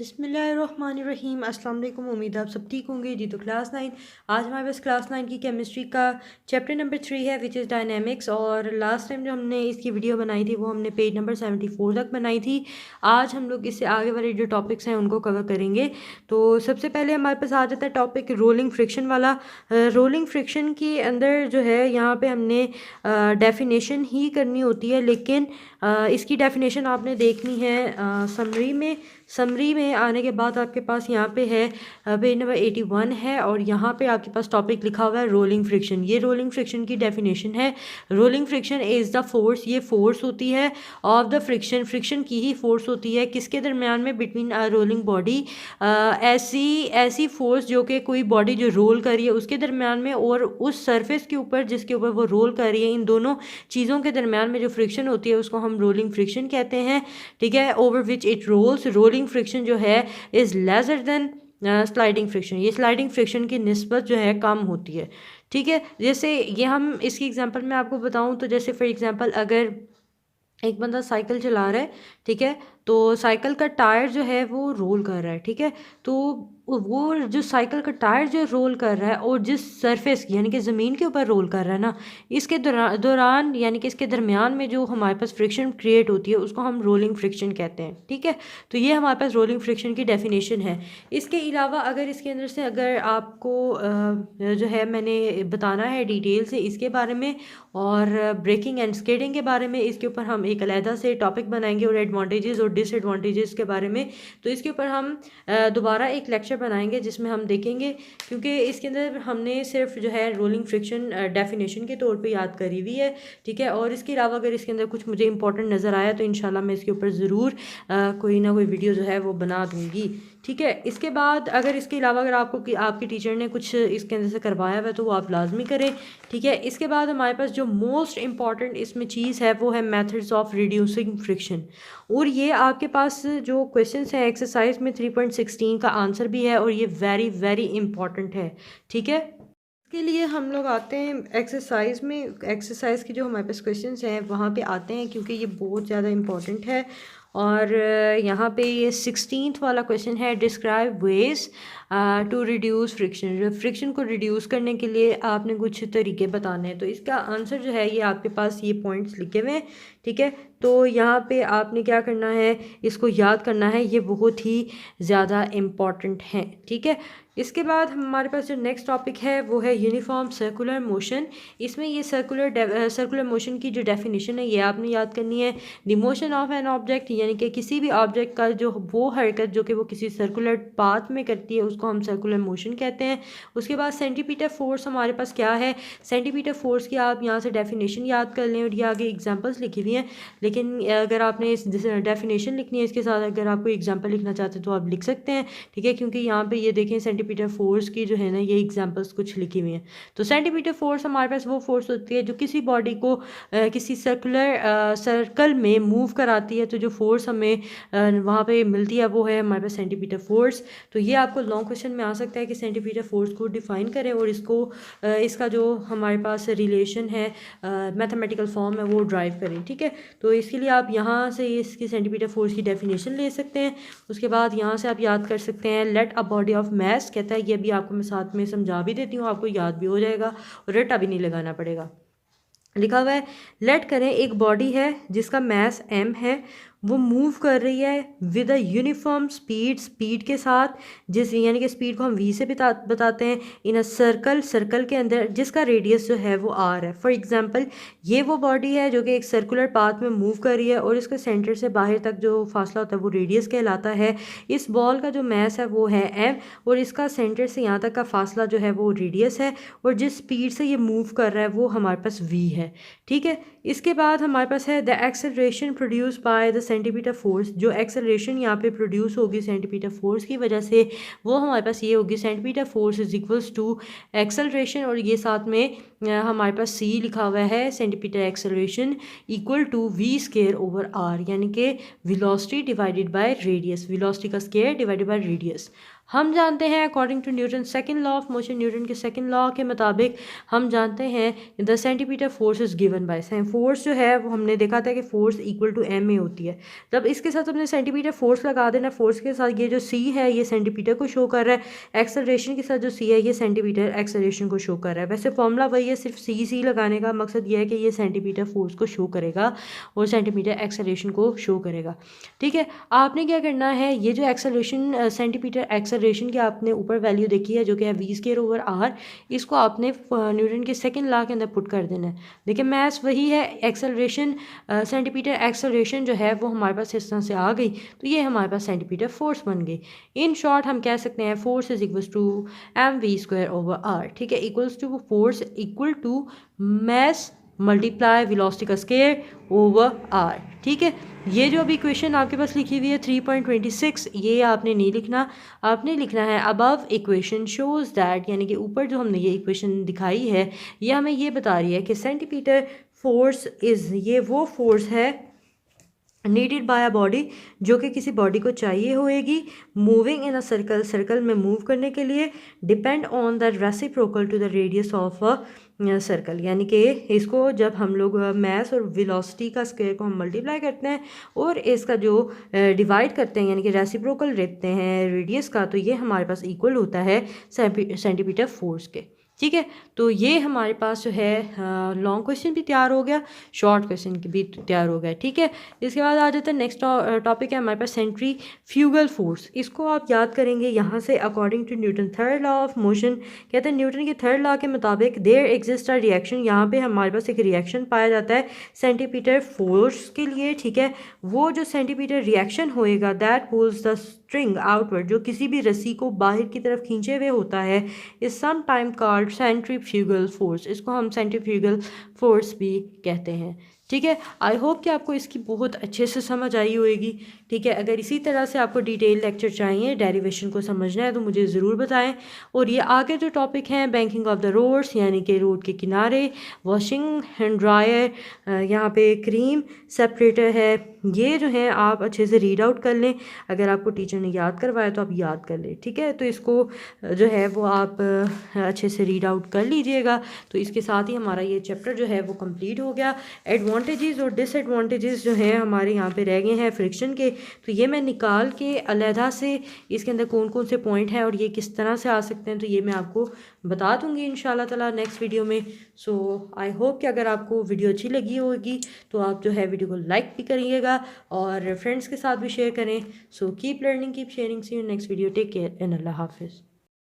बिस्मिल्लाहिर्रहमानिर्रहीम। अस्सलाम वालेकुम। उम्मीद आप सब ठीक होंगे जी। तो क्लास 9 आज हमारे पास क्लास 9 की केमिस्ट्री का चैप्टर नंबर 3 है विच इज़ डायनेमिक्स। और लास्ट टाइम जो हमने इसकी वीडियो बनाई थी वो हमने पेज नंबर 74 तक बनाई थी। आज हम लोग इससे आगे वाले जो टॉपिक्स हैं उनको कवर करेंगे। तो सबसे पहले हमारे पास आ जाता है टॉपिक रोलिंग फ्रिक्शन वाला। रोलिंग फ्रिक्शन के अंदर जो है यहाँ पे हमने डेफिनेशन ही करनी होती है, लेकिन इसकी डेफिनेशन आपने देखनी है समरी में आने के बाद आपके पास यहाँ पे है पेज नंबर 81 है और यहाँ पे आपके पास टॉपिक लिखा हुआ है रोलिंग फ्रिक्शन। ये रोलिंग फ्रिक्शन की डेफिनेशन है। Rolling friction is the force, ये फोर्स होती है ऑफ द फ्रिक्शन, फ्रिक्शन की ही फोर्स होती है किसके दरमियान में, बिटवीन रोलिंग बॉडी, ऐसी फोर्स जो कि कोई बॉडी जो रोल कर रही है उसके दरमियान में और उस सरफेस के ऊपर जिसके ऊपर वो रोल कर रही है, इन दोनों चीज़ों के दरमियान में जो फ्रिक्शन होती है उसको हम रोलिंग फ्रिक्शन कहते हैं। ठीक है, over which it rolls. Rolling friction जो है is lesser than sliding friction, ये स्लाइडिंग फ्रिक्शन की निस्बत जो है कम होती है। ठीक है, जैसे ये हम इसकी एग्जांपल मैं आपको बताऊं तो जैसे फॉर एग्जांपल अगर एक बंदा साइकिल चला रहा है, ठीक है, तो साइकिल का टायर जो है वो रोल कर रहा है। ठीक है, तो वो जो साइकिल का टायर जो रोल कर रहा है और जिस सरफेस यानी कि ज़मीन के ऊपर रोल कर रहा है ना, इसके दौरान यानी कि इसके दरमियान में जो हमारे पास फ्रिक्शन क्रिएट होती है उसको हम रोलिंग फ्रिक्शन कहते हैं। ठीक है, तो ये हमारे पास रोलिंग फ्रिक्शन की डेफिनेशन है। इसके अलावा अगर इसके अंदर से अगर आपको जो है मैंने बताना है डिटेल से इसके बारे में और ब्रेकिंग एंड स्केटिंग के बारे में, इसके ऊपर हम एक अलहदा से टॉपिक बनाएंगे और एडवांटेजेस और डिसएडवांटेजेस के बारे में, तो इसके ऊपर हम दोबारा एक लेक्चर बनाएंगे जिसमें हम देखेंगे, क्योंकि इसके अंदर हमने सिर्फ जो है रोलिंग फ्रिक्शन डेफिनेशन के तौर पे याद करी हुई है। ठीक है, और इसके अलावा अगर इसके अंदर कुछ मुझे इंपॉर्टेंट नज़र आया तो इंशाल्लाह मैं इसके ऊपर ज़रूर कोई ना कोई वीडियो जो है वो बना दूँगी। ठीक है, इसके बाद अगर इसके अलावा अगर आपको आपके टीचर ने कुछ इसके अंदर से करवाया हुआ है तो वो आप लाजमी करें। ठीक है, इसके बाद हमारे पास जो मोस्ट इम्पॉर्टेंट इसमें चीज़ है वो है मेथड्स ऑफ रिड्यूसिंग फ्रिक्शन। और ये आपके पास जो क्वेश्चंस हैं एक्सरसाइज में 3.16 का आंसर भी है और ये वेरी वेरी इंपॉर्टेंट है। ठीक है, इसके लिए हम लोग आते हैं एक्सरसाइज में, एक्सरसाइज की जो हमारे पास क्वेश्चंस हैं वहाँ पे आते हैं क्योंकि ये बहुत ज़्यादा इंपॉर्टेंट है। और यहाँ पे ये 16th वाला क्वेश्चन है, describe ways to reduce friction. Friction को रिड्यूस करने के लिए आपने कुछ तरीके बताने हैं, तो इसका आंसर जो है ये आपके पास ये पॉइंट्स लिखे हुए हैं। ठीक है, तो यहाँ पे आपने क्या करना है, इसको याद करना है, ये बहुत ही ज़्यादा इम्पॉर्टेंट है। ठीक है, इसके बाद हमारे पास जो नेक्स्ट टॉपिक है वो है यूनिफॉर्म सर्कुलर मोशन। इसमें ये सर्कुलर मोशन की जो डेफिनेशन है ये आपने याद करनी है। The motion of an object, यानी कि किसी भी ऑब्जेक्ट का जो वो हरकत जो कि वो किसी सर्कुलर पाथ में करती है उसको हम सर्कुलर मोशन कहते हैं। उसके बाद सेंटीमीटर फोर्स हमारे पास क्या है, सेंटीमीटर फोर्स की आप यहाँ से डेफिनेशन याद कर लें और ये आगे एग्जाम्पल्स लिखी हुई हैं, लेकिन अगर आपने इस डेफिनेशन लिखनी है इसके साथ अगर आप कोई एग्जाम्पल लिखना चाहते हैं तो आप लिख सकते हैं। ठीक है, क्योंकि यहाँ पे ये देखें सेंटीमीटर फोर्स की जो है ना ये एग्जांपल्स कुछ लिखी हुई हैं। तो सेंटीमीटर फोर्स हमारे पास वो फोर्स होती है जो किसी बॉडी को किसी सर्कल में मूव कराती है, तो जो फोर्स हमें वहाँ पे मिलती है वो है हमारे पास सेंटीमीटर फोर्स। तो ये आपको लॉन्ग क्वेश्चन में आ सकता है कि सेंटीमीटर फोर्स को डिफाइन करें और इसको इसका जो हमारे पास रिलेशन है मैथमेटिकल फॉर्म है वो ड्राइव करें। ठीक है, तो इसके लिए आप यहाँ से इसकी सेंटीमीटर फोर्स की डेफिनेशन ले सकते हैं। उसके बाद यहाँ से आप याद कर सकते हैं let a body of mass कहता है, ये भी आपको मैं साथ में समझा भी देती हूँ, आपको याद भी हो जाएगा और रट्टा भी नहीं लगाना पड़ेगा। लिखा हुआ है लेट करें एक बॉडी है जिसका मैस m है, वो मूव कर रही है with a uniform speed, speed के साथ, जिस यानी कि स्पीड को हम v से बताते हैं, इन अ सर्कल, सर्कल के अंदर जिसका रेडियस जो है वो r है। फॉर एग्जांपल ये वो बॉडी है जो कि एक सर्कुलर पाथ में मूव कर रही है और इसके सेंटर से बाहर तक जो फासला होता है वो रेडियस कहलाता है। इस बॉल का जो मैस है वो है m और इसका सेंटर से यहाँ तक का फासला जो है वो रेडियस है और जिस स्पीड से ये मूव कर रहा है वो हमारे पास v है। ठीक है, इसके बाद हमारे पास है the acceleration produce by the centimetre force. जो एक्सेलरेशन यहाँ पे प्रोड्यूस होगी सेंटीमीटर फोर्स की वजह से वो हमारे पास ये होगी centimetre force is equals to acceleration, और ये साथ में हमारे पास c लिखा हुआ है, centimetre acceleration equal to v square over r, यानी कि velocity divided by radius, velocity का स्केयर डिवाइडेड बाय रेडियस। हम जानते हैं according to Newton second law of motion, Newton के सेकंड लॉ के मुताबिक हम जानते हैं the centimetre force is given by force जो है वो हमने देखा था कि फोर्स इक्वल टू एम में होती है। जब इसके साथ हमने सेंटीमीटर फोर्स लगा देना, फोर्स के साथ ये जो सी है ये सेंटीमीटर को शो कर रहा है, एक्सेलरेशन के साथ जो सी है ये सेंटीमीटर एक्सेलरेशन को शो कर रहा है। वैसे फॉर्मूला वही है, सिर्फ सी लगाने का मकसद ये है कि ये सेंटीमीटर फोर्स को शो करेगा और सेंटीमीटर एक्सेलरेशन को शो करेगा। ठीक है, आपने क्या करना है, ये जो एक्सेलरेशन सेंटीमीटर एक्सेलरेशन की आपने ऊपर वैल्यू देखी है जो कि है v²/r, इसको आपने न्यूटन के सेकंड लॉ के अंदर पुट कर देना है। देखिए मैथ्स वही है, एक्सेलरेशन सेंटीमीटर एक्सेलरेशन जो है वो हमारे पास इस तरह से आ गई तो ये हमारे पास सेंटीमीटर फोर्स बन गई। इन शॉर्ट हम कह सकते हैं force is equals to mv²/r। ठीक है, equals to force equal to mass multiply velocity का स्क्वायर ओवर आर। ठीक है, ये जो अभी इक्वेशन आपके पास लिखी हुई है 3.26, ये आपने नहीं लिखना, आपने लिखना है अबव इक्वेशन शोज दैट, यानी कि ऊपर जो हमने ये इक्वेशन दिखाई है ये हमें ये बता रही है कि सेंटीमीटर फोर्स इज़, ये वो फोर्स है नीडेड बाय अ बॉडी जो कि किसी बॉडी को चाहिए होएगी moving in a circle, circle में मूव करने के लिए, depend on the reciprocal to the radius of a circle. यानी कि इसको जब हम लोग मैस और वेलोसिटी का स्क्वायर को हम मल्टीप्लाई करते हैं और इसका जो डिवाइड करते हैं यानी कि रेसिप्रोकल लेते हैं रेडियस का, तो ये हमारे पास इक्वल होता है सेंटीमीटर फोर्स के। ठीक है, तो ये हमारे पास जो है लॉन्ग क्वेश्चन भी तैयार हो गया, शॉर्ट क्वेश्चन भी तैयार हो गया। ठीक है, इसके बाद आ जाता है नेक्स्ट टॉपिक है हमारे पास सेंट्रीफ्यूगल फोर्स। इसको आप याद करेंगे यहाँ से according to Newton third law of motion, कहते हैं न्यूटन के थर्ड लॉ के मुताबिक देयर एग्जिस्ट अ रिएक्शन, यहाँ पे हमारे पास एक रिएक्शन पाया जाता है सेंटीमीटर फोर्स के लिए। ठीक है, वो जो सेंटीमीटर रिएक्शन होएगा that pulls the string outward, जो किसी भी रस्सी को बाहर की तरफ खींचे हुए होता है, is some time called centrifugal force. इसको हम सेंट्रीफ्यूगल फोर्स भी कहते हैं। ठीक है, आई होप कि आपको इसकी बहुत अच्छे से समझ आई होगी। ठीक है, अगर इसी तरह से आपको डिटेल लेक्चर चाहिए, डेरिवेशन को समझना है तो मुझे ज़रूर बताएं। और ये आगे जो टॉपिक हैं बैंकिंग ऑफ द रोड्स, यानी कि रोड के किनारे, वॉशिंग हैंड ड्रायर, यहाँ पे क्रीम सेपरेटर है, ये जो है आप अच्छे से रीड आउट कर लें। अगर आपको टीचर ने याद करवाया तो आप याद कर लें। ठीक है, तो इसको जो है वो आप अच्छे से रीड आउट कर लीजिएगा। तो इसके साथ ही हमारा ये चैप्टर जो है वो कंप्लीट हो गया। एडवांटेजेस और डिसएडवांटेजेस जो हैं हमारे यहाँ पे रह गए हैं फ्रिक्शन के, तो ये मैं निकाल के अलहदा से इसके अंदर कौन कौन से पॉइंट हैं और ये किस तरह से आ सकते हैं तो ये मैं आपको बता दूंगी इंशाल्लाह ताला नेक्स्ट वीडियो में। सो आई होप कि अगर आपको वीडियो अच्छी लगी होगी तो आप जो है वीडियो को लाइक भी करिएगा और फ्रेंड्स के साथ भी शेयर करें। So keep learning, keep sharing, see you next video, take care and अल्लाह हाफिज़।